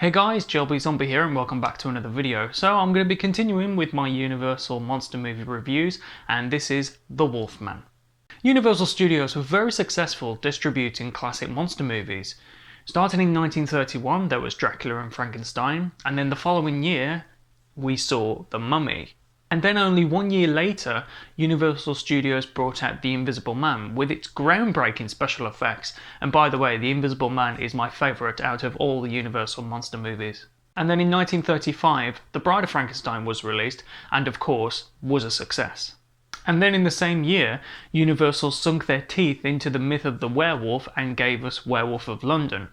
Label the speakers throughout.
Speaker 1: Hey guys, JLB Zombie here and welcome back to another video. So I'm going to be continuing with my Universal monster movie reviews, and this is The Wolfman. Universal Studios were very successful distributing classic monster movies. Starting in 1931 there was Dracula and Frankenstein, and then the following year we saw The Mummy. And then only 1 year later, Universal Studios brought out The Invisible Man with its groundbreaking special effects. And by the way, The Invisible Man is my favourite out of all the Universal monster movies. And then in 1935, The Bride of Frankenstein was released and of course was a success. And then in the same year, Universal sunk their teeth into the myth of the werewolf and gave us Werewolf of London.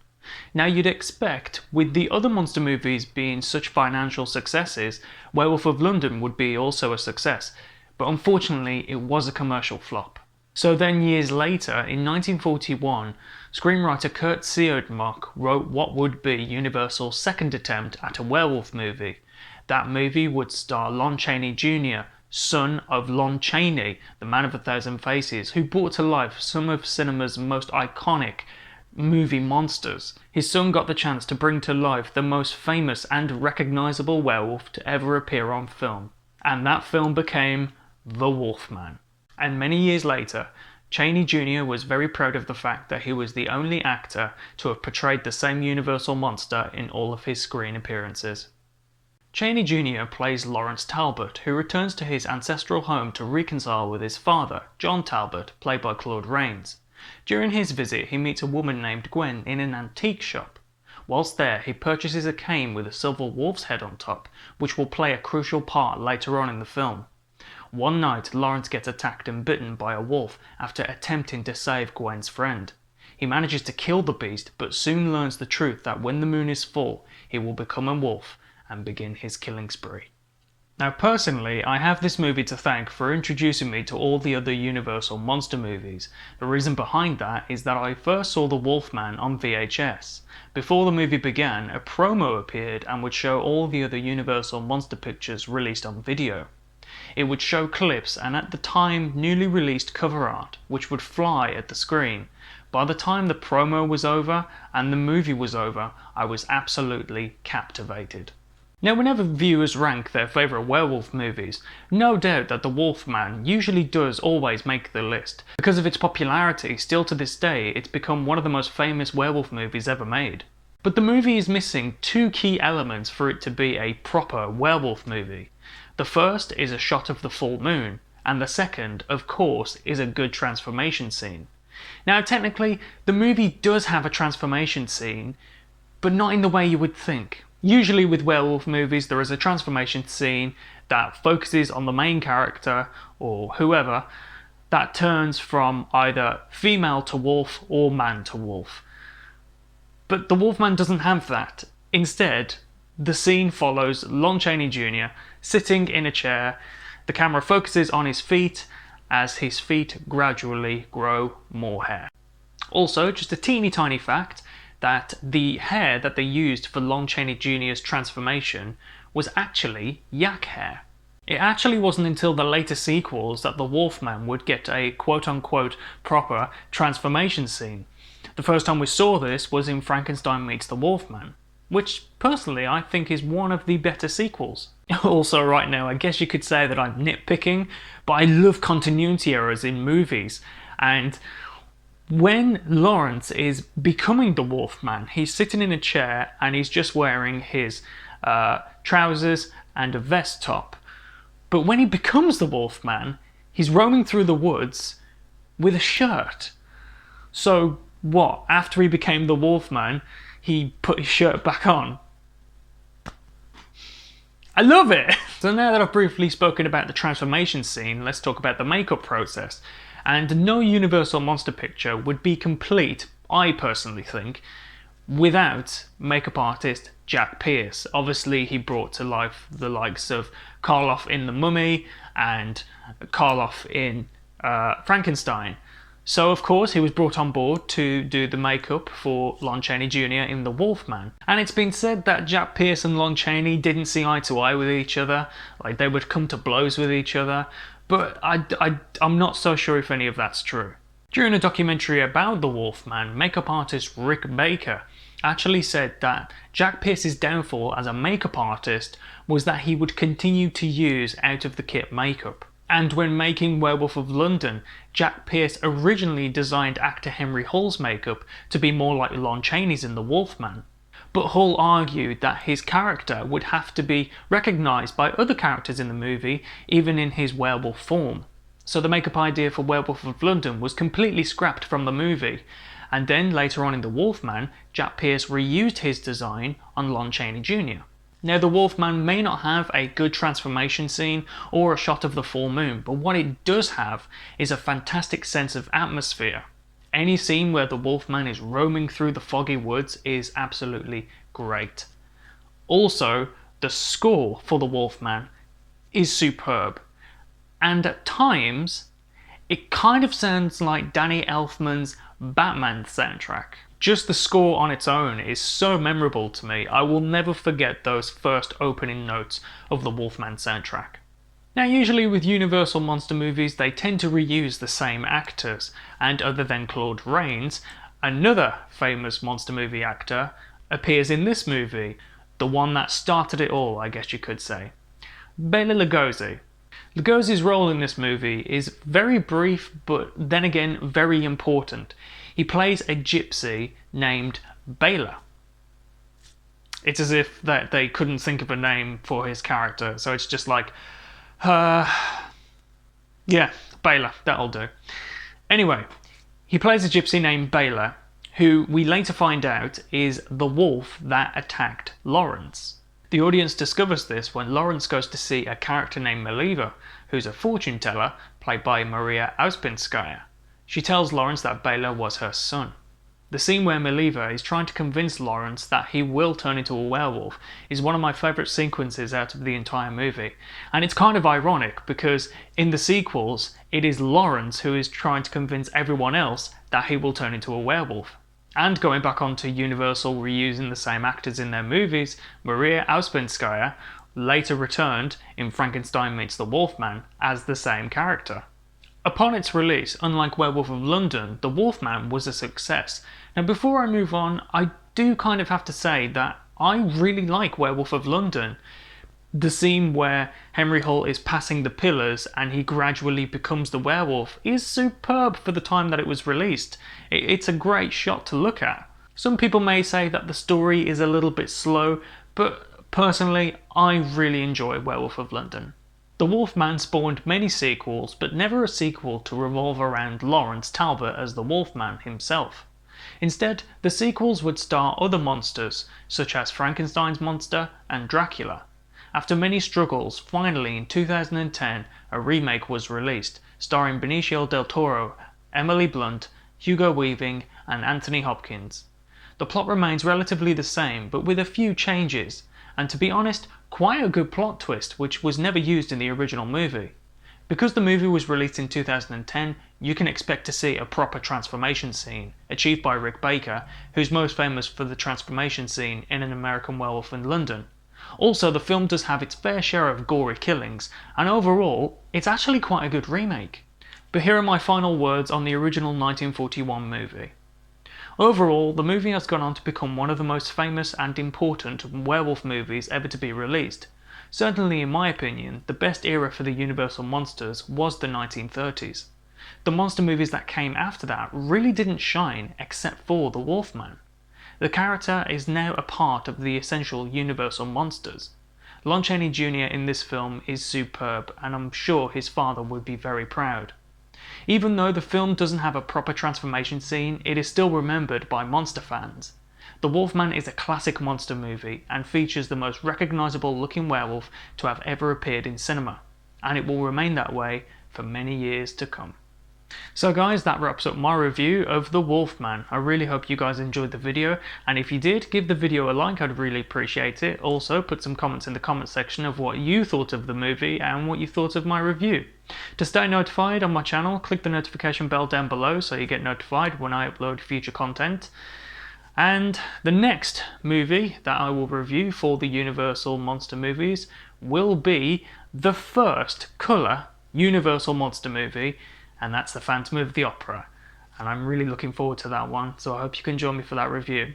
Speaker 1: Now you'd expect, with the other monster movies being such financial successes, Werewolf of London would be also a success, but unfortunately it was a commercial flop. So then years later, in 1941, screenwriter Kurt Siodmak wrote what would be Universal's second attempt at a werewolf movie. That movie would star Lon Chaney Jr., son of Lon Chaney, the man of 1,000 faces, who brought to life some of cinema's most iconic movie monsters. His son got the chance to bring to life the most famous and recognisable werewolf to ever appear on film. And that film became The Wolfman. And many years later, Chaney Jr. was very proud of the fact that he was the only actor to have portrayed the same Universal monster in all of his screen appearances. Chaney Jr. plays Lawrence Talbot, who returns to his ancestral home to reconcile with his father, John Talbot, played by Claude Rains. During his visit, he meets a woman named Gwen in an antique shop. Whilst there, he purchases a cane with a silver wolf's head on top, which will play a crucial part later on in the film. One night, Lawrence gets attacked and bitten by a wolf after attempting to save Gwen's friend. He manages to kill the beast, but soon learns the truth that when the moon is full, he will become a wolf and begin his killing spree. Now personally, I have this movie to thank for introducing me to all the other Universal monster movies. The reason behind that is that I first saw The Wolfman on VHS. Before the movie began, a promo appeared and would show all the other Universal monster pictures released on video. It would show clips and at the time newly released cover art, which would fly at the screen. By the time the promo was over and the movie was over, I was absolutely captivated. Now whenever viewers rank their favourite werewolf movies, no doubt that The Wolfman usually does always make the list. Because of its popularity, still to this day it's become one of the most famous werewolf movies ever made. But the movie is missing two key elements for it to be a proper werewolf movie. The first is a shot of the full moon, and the second, of course, is a good transformation scene. Now technically, the movie does have a transformation scene, but not in the way you would think. Usually with werewolf movies there is a transformation scene that focuses on the main character, or whoever, that turns from either female to wolf or man to wolf. But The Wolfman doesn't have that. Instead, the scene follows Lon Chaney Jr. sitting in a chair. The camera focuses on his feet as his feet gradually grow more hair. Also, just a teeny tiny fact, that the hair that they used for Lon Chaney Jr.'s transformation was actually yak hair. It actually wasn't until the later sequels that the Wolfman would get a quote-unquote proper transformation scene. The first time we saw this was in Frankenstein Meets the Wolfman, which personally I think is one of the better sequels. Also right now I guess you could say that I'm nitpicking, but I love continuity errors in movies, and when Lawrence is becoming the Wolfman, he's sitting in a chair and he's just wearing his trousers and a vest top. But when he becomes the Wolfman, he's roaming through the woods with a shirt. So what, after he became the Wolfman, he put his shirt back on? I love it! So now that I've briefly spoken about the transformation scene, let's talk about the makeup process. And no Universal monster picture would be complete, I personally think, without makeup artist Jack Pierce. Obviously he brought to life the likes of Karloff in The Mummy and Karloff in Frankenstein. So of course he was brought on board to do the makeup for Lon Chaney Jr. in The Wolfman. And it's been said that Jack Pierce and Lon Chaney didn't see eye to eye with each other, like they would come to blows with each other. But I'm not so sure if any of that's true. During a documentary about The Wolfman, makeup artist Rick Baker actually said that Jack Pierce's downfall as a makeup artist was that he would continue to use out-of-the-kit makeup. And when making Werewolf of London, Jack Pierce originally designed actor Henry Hall's makeup to be more like Lon Chaney's in The Wolfman. But Hall argued that his character would have to be recognised by other characters in the movie, even in his werewolf form. So the makeup idea for Werewolf of London was completely scrapped from the movie, and then later on in The Wolfman, Jack Pierce reused his design on Lon Chaney Jr. Now, The Wolfman may not have a good transformation scene or a shot of the full moon, but what it does have is a fantastic sense of atmosphere. Any scene where the Wolfman is roaming through the foggy woods is absolutely great. Also, the score for The Wolfman is superb, and at times, it kind of sounds like Danny Elfman's Batman soundtrack. Just the score on its own is so memorable to me. I will never forget those first opening notes of the Wolfman soundtrack. Now, usually with Universal monster movies, they tend to reuse the same actors, and other than Claude Rains, another famous monster movie actor appears in this movie, the one that started it all, I guess you could say. Bela Lugosi. Lugosi's role in this movie is very brief, but then again very important. He plays a gypsy named Bela. It's as if that they couldn't think of a name for his character, so it's just like, yeah, Bela, that'll do. Anyway, he plays a gypsy named Bela, who we later find out is the wolf that attacked Lawrence. The audience discovers this when Lawrence goes to see a character named Meliva, who's a fortune teller, played by Maria Ouspenskaya. She tells Lawrence that Bela was her son. The scene where Meliva is trying to convince Lawrence that he will turn into a werewolf is one of my favourite sequences out of the entire movie. And it's kind of ironic because in the sequels, it is Lawrence who is trying to convince everyone else that he will turn into a werewolf. And going back onto Universal reusing the same actors in their movies, Maria Ouspenskaya later returned in Frankenstein Meets the Wolfman as the same character. Upon its release, unlike Werewolf of London, The Wolfman was a success. Now before I move on, I do kind of have to say that I really like Werewolf of London. The scene where Henry Hall is passing the pillars and he gradually becomes the werewolf is superb for the time that it was released. It's a great shot to look at. Some people may say that the story is a little bit slow, but personally, I really enjoy Werewolf of London. The Wolfman spawned many sequels, but never a sequel to revolve around Lawrence Talbot as the Wolfman himself. Instead, the sequels would star other monsters, such as Frankenstein's monster and Dracula. After many struggles, finally in 2010, a remake was released, starring Benicio del Toro, Emily Blunt, Hugo Weaving, and Anthony Hopkins. The plot remains relatively the same, but with a few changes, and to be honest, quite a good plot twist which was never used in the original movie. Because the movie was released in 2010, you can expect to see a proper transformation scene, achieved by Rick Baker, who's most famous for the transformation scene in An American Werewolf in London. Also, the film does have its fair share of gory killings, and overall, it's actually quite a good remake. But here are my final words on the original 1941 movie. Overall, the movie has gone on to become one of the most famous and important werewolf movies ever to be released. Certainly, in my opinion, the best era for the Universal monsters was the 1930s. The monster movies that came after that really didn't shine except for the Wolfman. The character is now a part of the essential Universal monsters. Lon Chaney Jr. in this film is superb, and I'm sure his father would be very proud. Even though the film doesn't have a proper transformation scene, it is still remembered by monster fans. The Wolfman is a classic monster movie and features the most recognisable looking werewolf to have ever appeared in cinema, and it will remain that way for many years to come. So guys, that wraps up my review of The Wolfman. I really hope you guys enjoyed the video, and if you did, give the video a like, I'd really appreciate it. Also, put some comments in the comment section of what you thought of the movie and what you thought of my review. To stay notified on my channel, click the notification bell down below so you get notified when I upload future content. And the next movie that I will review for the Universal Monster movies will be the first colour Universal Monster movie, and that's the Phantom of the Opera, and I'm really looking forward to that one, so I hope you can join me for that review.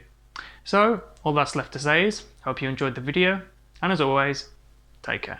Speaker 1: So all that's left to say is, hope you enjoyed the video, and as always, take care.